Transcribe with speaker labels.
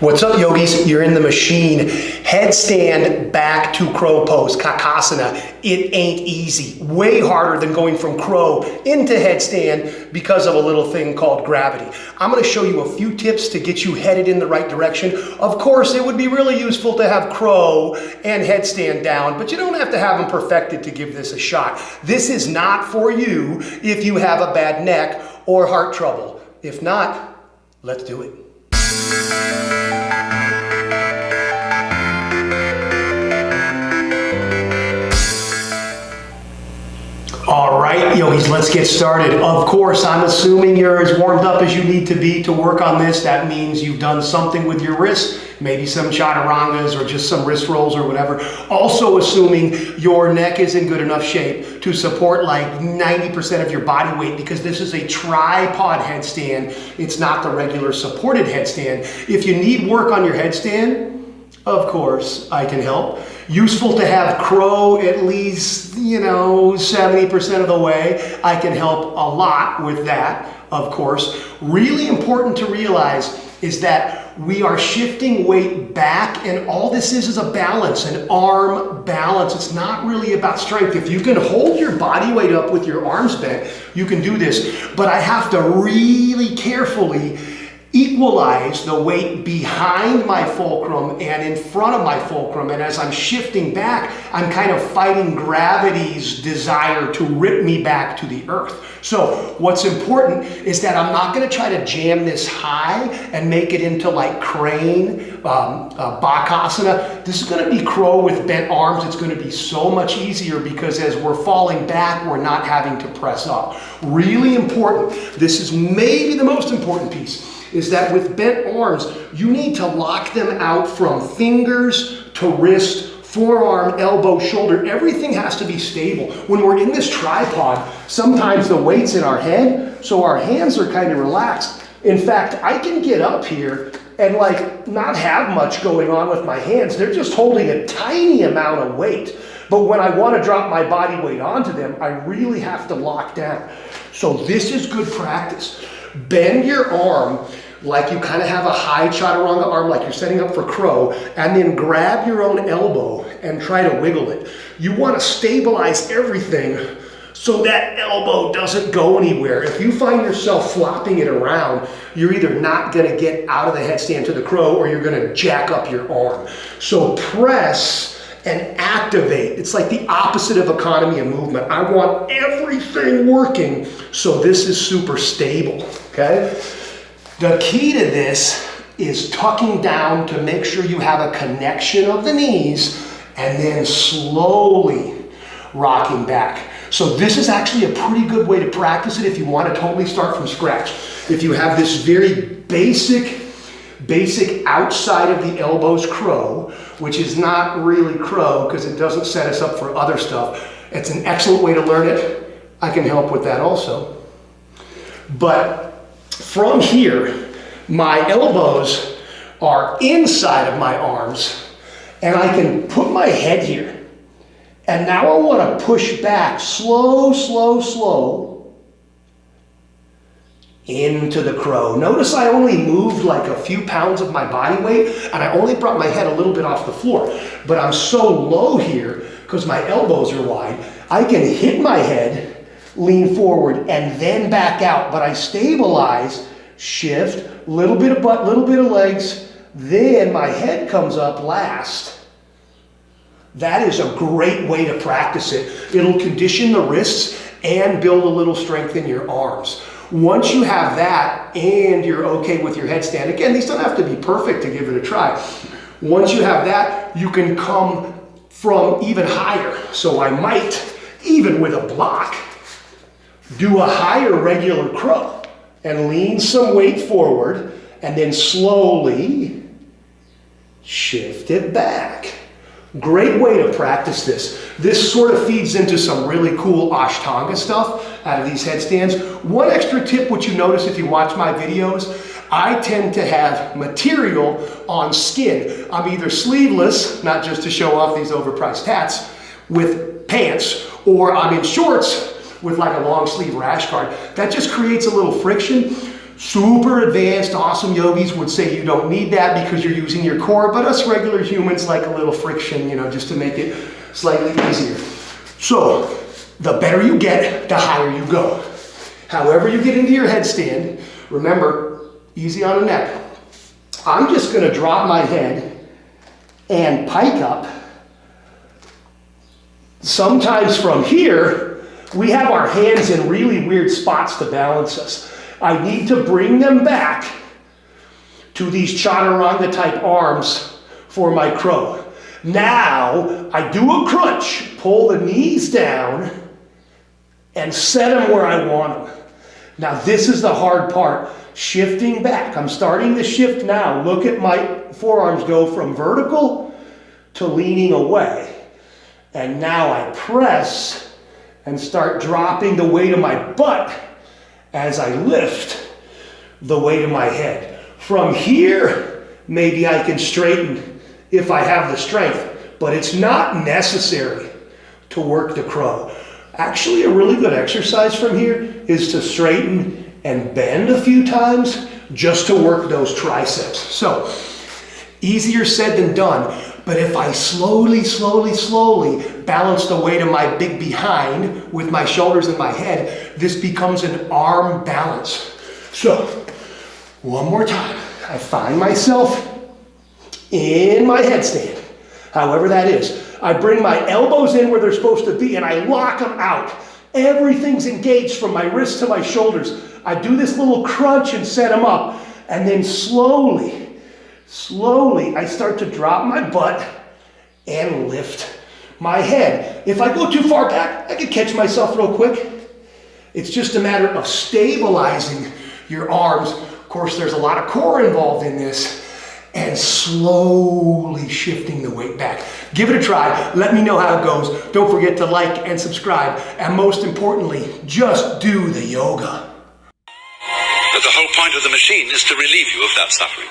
Speaker 1: What's up, yogis? You're in the machine. Headstand back to crow pose, kakasana. It ain't easy. Way harder than going from crow into headstand because of a little thing called gravity. I'm going to show you a few tips to get you headed in the right direction. Of course, it would be really useful to have crow and headstand down, but you don't have to have them perfected to give this a shot. This is not for you if you have a bad neck or heart trouble. If not, let's do it. All right, yogis, let's get started. Of course, I'm assuming you're as warmed up as you need to be to work on this. That means you've done something with your wrists, maybe some chaturangas or just some wrist rolls or whatever. Also assuming your neck is in good enough shape to support like 90% of your body weight, because this is a tripod headstand. It's not the regular supported headstand. If you need work on your headstand, of course, I can help. Useful to have crow at least, 70% of the way. I can help a lot with that, of course. Really important to realize is that we are shifting weight back, and all this is a balance, an arm balance. It's not really about strength. If you can hold your body weight up with your arms bent, you can do this. But I have to really carefully equalize the weight behind my fulcrum and in front of my fulcrum. And as I'm shifting back, I'm kind of fighting gravity's desire to rip me back to the earth. So what's important is that I'm not going to try to jam this high and make it into like crane, bakasana. This is going to be crow with bent arms. It's going to be so much easier because as we're falling back, we're not having to press up. Really important. This is maybe the most important piece, is that with bent arms, you need to lock them out from fingers to wrist, forearm, elbow, shoulder. Everything has to be stable. When we're in this tripod, sometimes the weight's in our head, so our hands are kind of relaxed. In fact, I can get up here and not have much going on with my hands. They're just holding a tiny amount of weight. But when I want to drop my body weight onto them, I really have to lock down. So this is good practice. Bend your arm like you kind of have a high chaturanga arm, like you're setting up for crow, and then grab your own elbow and try to wiggle it. You want to stabilize everything so that elbow doesn't go anywhere. If you find yourself flopping it around, you're either not going to get out of the headstand to the crow or you're going to jack up your arm. So press and activate. It's like the opposite of economy of movement. I want everything working so this is super stable, okay? The key to this is tucking down to make sure you have a connection of the knees and then slowly rocking back. So this is actually a pretty good way to practice it if you want to totally start from scratch. If you have this very basic outside of the elbows crow, which is not really crow because it doesn't set us up for other stuff. It's an excellent way to learn it. I can help with that also. But from here, my elbows are inside of my arms and I can put my head here. And now I want to push back slow, slow, slow into the crow. Notice I only moved like a few pounds of my body weight and I only brought my head a little bit off the floor. But I'm so low here because my elbows are wide, I can hit my head, lean forward, and then back out. But I stabilize, shift, little bit of butt, little bit of legs, then my head comes up last. That is a great way to practice it. It'll condition the wrists and build a little strength in your arms. Once you have that and you're okay with your headstand, again, these don't have to be perfect to give it a try. Once you have that, you can come from even higher. So I might, even with a block, do a higher regular crow and lean some weight forward and then slowly shift it back. Great way to practice this. This sort of feeds into some really cool Ashtanga stuff out of these headstands. One extra tip, which you notice if you watch my videos, I tend to have material on skin. I'm either sleeveless, not just to show off these overpriced hats, with pants, or I'm in shorts with like a long sleeve rash guard. That just creates a little friction. Super advanced, awesome yogis would say you don't need that because you're using your core, but us regular humans like a little friction, you know, just to make it slightly easier. So, the better you get, the higher you go. However you get into your headstand, remember, easy on the neck. I'm just going to drop my head and pike up. Sometimes from here, we have our hands in really weird spots to balance us. I need to bring them back to these chaturanga type arms for my crow. Now, I do a crunch, pull the knees down, and set them where I want them. Now, this is the hard part, shifting back. I'm starting to shift now. Look at my forearms go from vertical to leaning away. And now I press and start dropping the weight of my butt as I lift the weight of my head. From here, maybe I can straighten if I have the strength, but it's not necessary to work the crow. Actually, a really good exercise from here is to straighten and bend a few times just to work those triceps. So, easier said than done, but if I slowly balance the weight of my big behind with my shoulders and my head, this becomes an arm balance. So, one more time. I find myself in my headstand, however that is. I bring my elbows in where they're supposed to be and I lock them out. Everything's engaged from my wrists to my shoulders. I do this little crunch and set them up, and then slowly, I start to drop my butt and lift my head. If I go too far back, I can catch myself real quick. It's just a matter of stabilizing your arms. Of course, there's a lot of core involved in this, and slowly shifting the weight back. Give it a try. Let me know how it goes. Don't forget to like and subscribe. And most importantly, just do the yoga.
Speaker 2: But the whole point of the machine is to relieve you of that suffering.